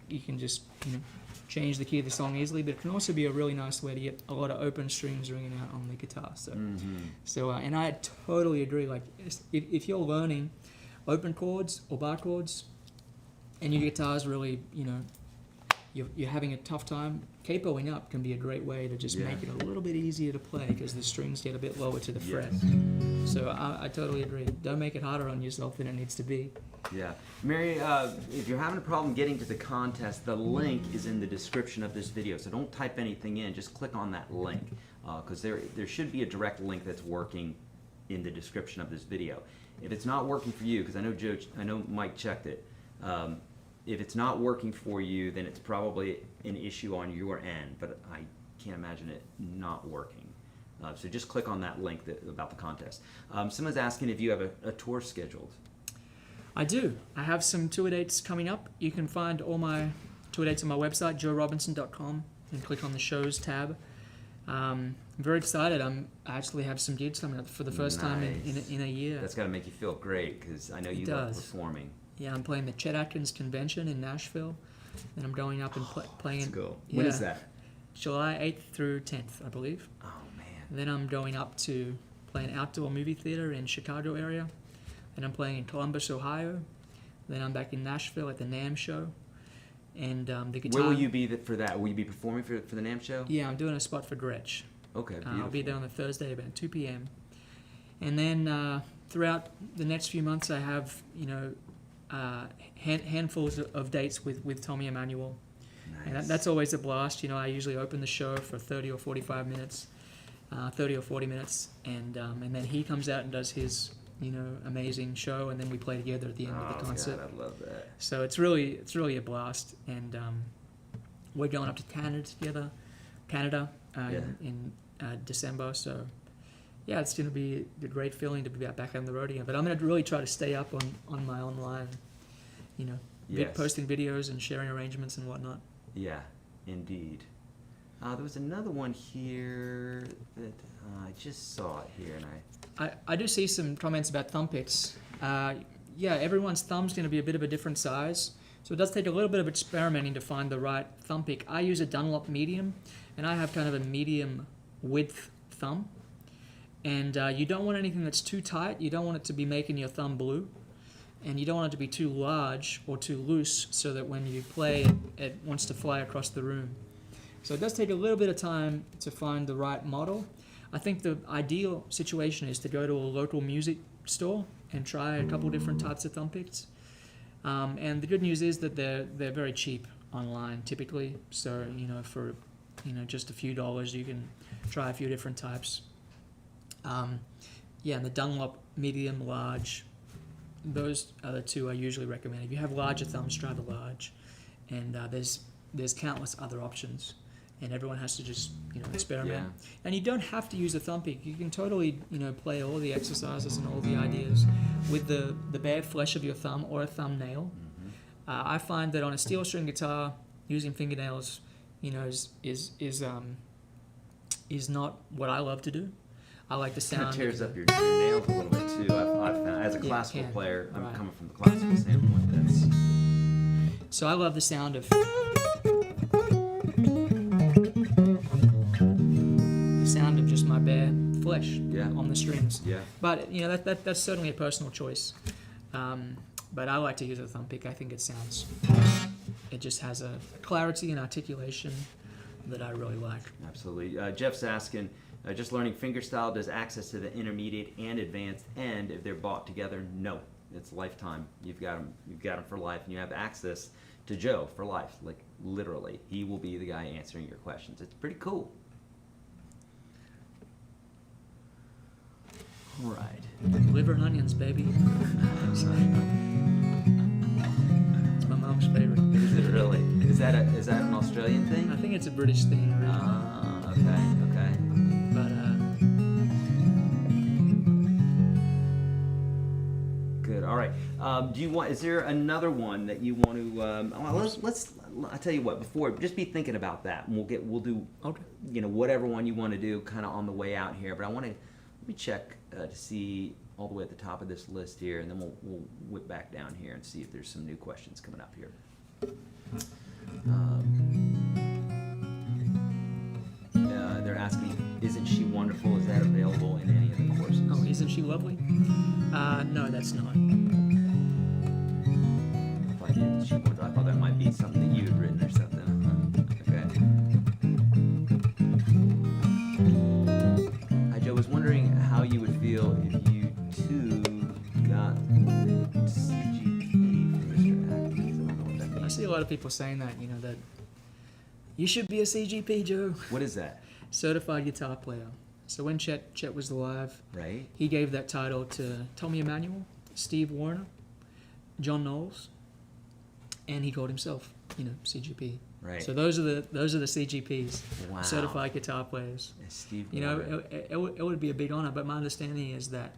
you can just, you know, change the key of the song easily, but it can also be a really nice way to get a lot of open strings ringing out on the guitar. So and I totally agree, like if you're learning open chords or bar chords and your guitar's really, you know, you're having a tough time, capoing up can be a great way to just make it a little bit easier to play because the strings get a bit lower to the fret. So I totally agree. Don't make it harder on yourself than it needs to be. Yeah. Mary, if you're having a problem getting to the contest, the link is in the description of this video. So don't type anything in, just click on that link because there should be a direct link that's working in the description of this video. If it's not working for you, because I know Mike checked it, if it's not working for you, then it's probably an issue on your end, but I can't imagine it not working. So just click on that link about the contest. Someone's asking if you have a tour scheduled. I do. I have some tour dates coming up. You can find all my tour dates on my website, joerobinson.com, and click on the shows tab. I'm very excited. I actually have some gigs coming up for the first time in a year. That's got to make you feel great because I know you love performing. Yeah, I'm playing the Chet Atkins Convention in Nashville, and I'm going up and playing. Let's go. When is that? July 8th through 10th, I believe. Oh man. And then I'm going up to play an outdoor movie theater in Chicago area. Then I'm playing in Columbus, Ohio. Then I'm back in Nashville at the NAMM show. And the guitar. Where will you be for that? Will you be performing for the NAMM show? Yeah, I'm doing a spot for Gretsch. Okay, beautiful. I'll be there on the Thursday about 2 p.m. And then throughout the next few months, I have handfuls of dates with Tommy Emmanuel. Nice. And that's always a blast. I usually open the show for 30 or 45 minutes, 30 or 40 minutes, and then he comes out and does his amazing show, and then we play together at the end of the concert. God, I love that. So it's really a blast, and we're going up to Canada in December. So yeah, it's going to be a great feeling to be back on the road again. But I'm going to really try to stay up on my online, posting videos and sharing arrangements and whatnot. Yeah, indeed. There was another one here that I just saw it here, and I do see some comments about thumb picks. Yeah, everyone's thumb's going to be a bit of a different size, so it does take a little bit of experimenting to find the right thumb pick. I use a Dunlop medium, and I have kind of a medium width thumb. And you don't want anything that's too tight. You don't want it to be making your thumb blue. And you don't want it to be too large or too loose so that when you play, it wants to fly across the room. So it does take a little bit of time to find the right model. I think the ideal situation is to go to a local music store and try a couple different types of thumb picks. And the good news is that they're very cheap online typically. So for just a few dollars you can try a few different types. And the Dunlop medium, large, those are the two I usually recommend. If you have larger thumbs, try the large. And there's countless other options. And everyone has to just experiment. Yeah. And you don't have to use a thumb pick. You can totally play all the exercises and all the ideas with the bare flesh of your thumb or a thumbnail. Mm-hmm. I find that on a steel string guitar, using fingernails, is not what I love to do. I like the sound. It kind of tears up your nails a little bit too. I've found as a classical player, I'm coming from the classical standpoint. So I love the sound of just my bare flesh on the strings. Yeah. But that's certainly a personal choice. But I like to use a thumb pick. I think it just has a clarity and articulation that I really like. Absolutely. Jeff's asking. Just learning fingerstyle, does access to the intermediate and advanced end if they're bought together? No, it's lifetime. You've got them for life, and you have access to Joe for life. Like literally, he will be the guy answering your questions. It's pretty cool. All right, liver and onions, baby. It's my mom's favorite. Is it really? Is that an Australian thing? I think it's a British thing. Okay. But good. All right. Is there another one that you want to? Let's. I tell you what. Before, just be thinking about that, and we'll do. Okay. Whatever one you want to do, kind of on the way out here. But let me check to see all the way at the top of this list here, and then we'll whip back down here and see if there's some new questions coming up here. They're asking, isn't she wonderful? Is that available in any of the courses? Oh, isn't she lovely? No, that's not. I thought that might be something that you had written or something. Okay. Hi, Joe. I was wondering how you would feel if you two got the CGP for Mr. Atkins. I don't know what that means. I see a lot of people saying that, that you should be a CGP, Joe. What is that? Certified guitar player. So when Chet was alive, right, he gave that title to Tommy Emmanuel, Steve Wariner, John Knowles, and he called himself, CGP. Right. So those are the CGPs, wow, certified guitar players. Steve Wariner. It would be a big honor, but my understanding is that,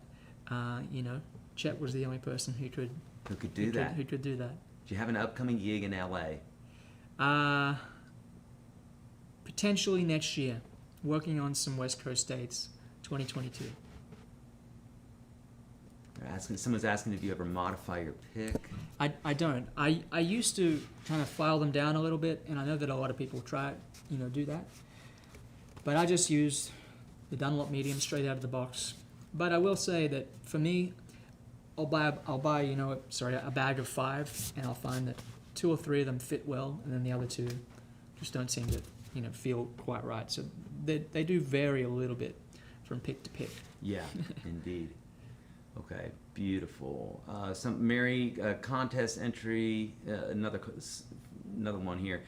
Chet was the only person who could do that. Do you have an upcoming gig in LA? Potentially next year. working on some West Coast dates, 2022. Someone's asking if you ever modify your pick. I don't. I used to kind of file them down a little bit, and I know that a lot of people try, do that. But I just use the Dunlop medium straight out of the box. But I will say that for me, I'll buy a bag of 5, and I'll find that 2 or 3 of them fit well, and then the other 2 just don't seem to feel quite right. So they do vary a little bit from pick to pick. Yeah, indeed. Okay, beautiful. Mary, contest entry, another one here.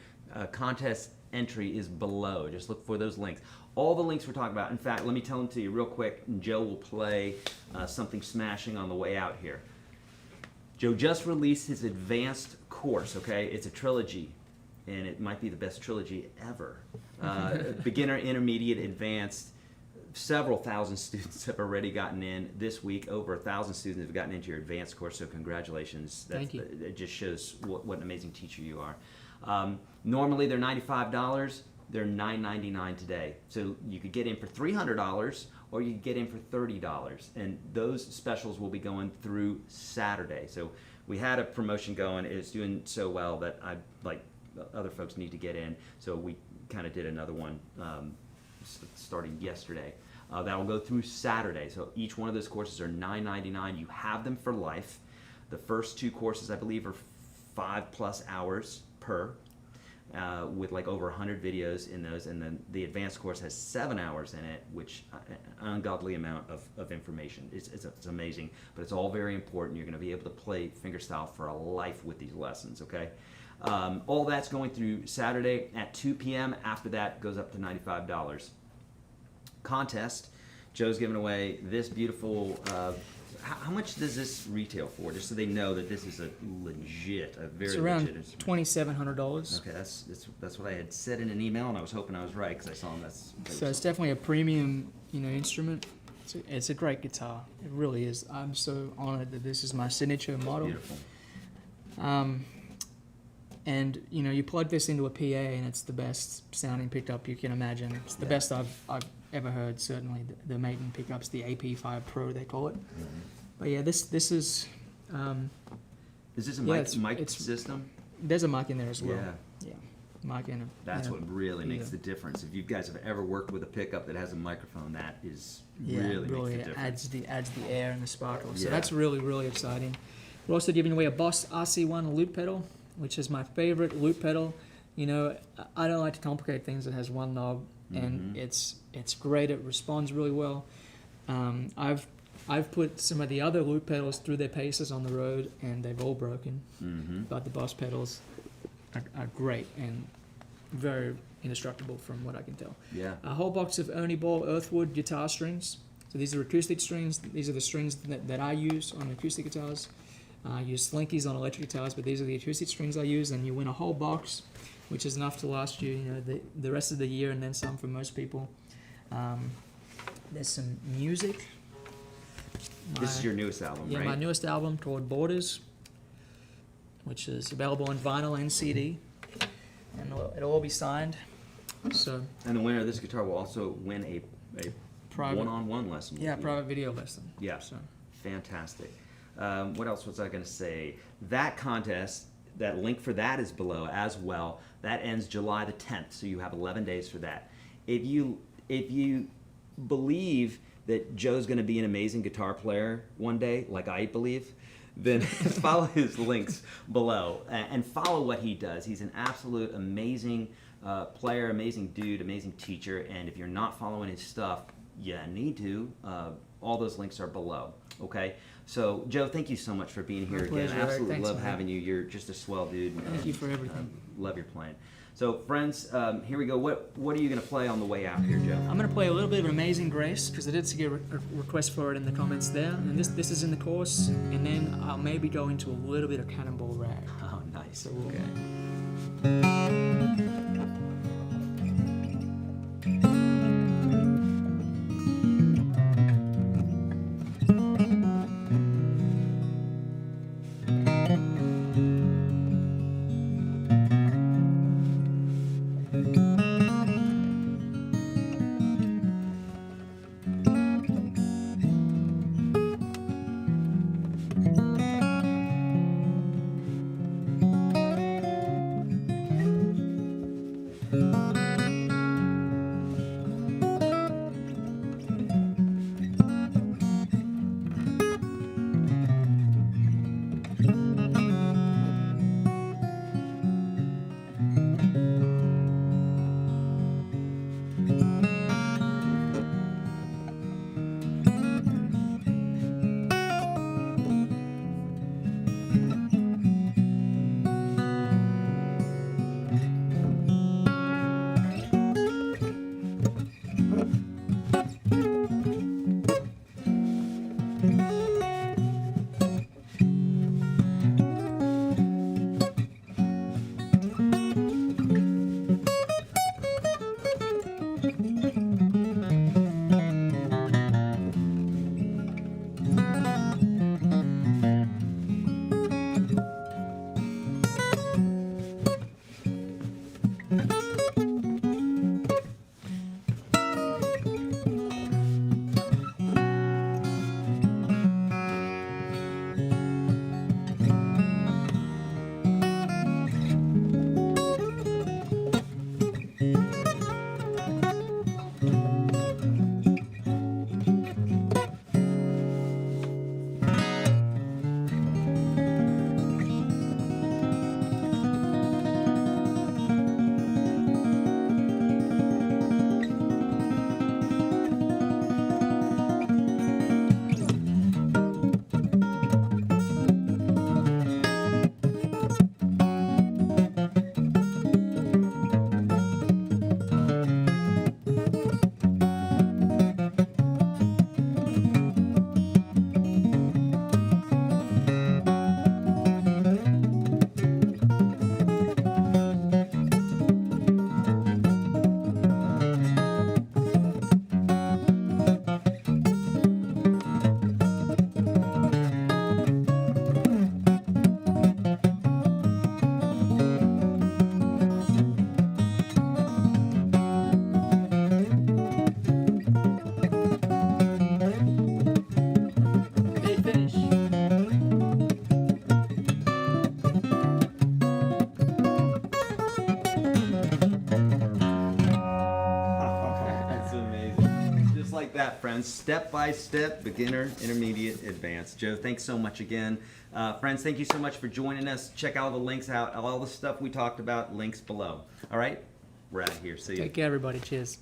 Contest entry is below. Just look for those links. All the links we're talking about. In fact, let me tell them to you real quick, and Joe will play something smashing on the way out here. Joe just released his advanced course, okay? It's a trilogy, and it might be the best trilogy ever. Beginner, intermediate, advanced. Several thousand students have already gotten in this week. Over 1,000 students have gotten into your advanced course, so congratulations. Thank you. It just shows what an amazing teacher you are. Normally they're $95. They're $9.99 today. So you could get in for $300 or you could get in for $30. And those specials will be going through Saturday. So we had a promotion going. It's doing so well that other folks need to get in. So we kind of did another one starting yesterday. That'll go through Saturday. So each one of those courses are $9.99. You have them for life. The first 2 courses, I believe, are 5+ hours per, with over 100 videos in those. And then the advanced course has 7 hours in it, which an ungodly amount of information. It's amazing, but it's all very important. You're going to be able to play fingerstyle for a life with these lessons, okay? All that's going through Saturday at 2 p.m. After that, goes up to $95. Contest. Joe's giving away this beautiful. How much does this retail for? Just so they know that this is a very it's around legit instrument. $2,700. Okay, that's what I had said in an email, and I was hoping I was right because I saw them. So it's definitely a premium, instrument. It's a great guitar. It really is. I'm so honored that this is my signature model. Beautiful. And you plug this into a PA, and it's the best sounding pickup you can imagine. It's the best I've ever heard. Certainly, the Maton pickups, the AP5 Pro they call it. Mm-hmm. But yeah, this is. Is this a mic system? There's a mic in there as well. Yeah. Yeah, mic in it. That's what really makes the difference. If you guys have ever worked with a pickup that has a microphone, that is really makes the difference. adds the air and the sparkle. So Yeah. that's really exciting. We're also giving away a Boss RC1 loop pedal, which is my favorite loop pedal. I don't like to complicate things. It has one knob, and it's great. It responds really well. I've put some of the other loop pedals through their paces on the road, and they've all broken. But the Boss pedals are great and very indestructible from what I can tell. Yeah. A whole box of Ernie Ball Earthwood guitar strings. So these are acoustic strings. These are the strings that I use on acoustic guitars. I use Slinkies on electric guitars, but these are the acoustic strings I use, and you win a whole box, which is enough to last you, the rest of the year and then some for most people. There's some music. This is your newest album, right? Yeah, my newest album called Borders, which is available on vinyl and CD, and it'll all be signed. So. And the winner of this guitar will also win a Private, one-on-one lesson. Yeah, private video lesson. Yeah, so. Fantastic. What else was I going to say? That contest, that link for that is below as well. That ends July the 10th, so you have 11 days for that. If you believe that Joe's going to be an amazing guitar player one day, like I believe, then follow his links below and follow what he does. He's an absolute amazing player, amazing dude, amazing teacher, and if you're not following his stuff, you need to. All those links are below, okay? So, Joe, thank you so much for being here again. Pleasure, Absolutely Thanks, love man. having you. You're just a swell dude. Thank you for everything. Love your playing. So, friends, here we go. What are you going to play on the way out here, Joe? I'm going to play a little bit of Amazing Grace, because I did see a request for it in the comments there. And this is in the course, and then I'll maybe go into a little bit of Cannonball Rag. Oh, nice. So we'll, Just like that, friends. Step by step, beginner, intermediate, advanced. Joe, thanks so much again. Friends, thank you so much for joining us. Check all the links out, all the stuff we talked about, links below. All right, we're out of here. See you. Take care, everybody. Cheers.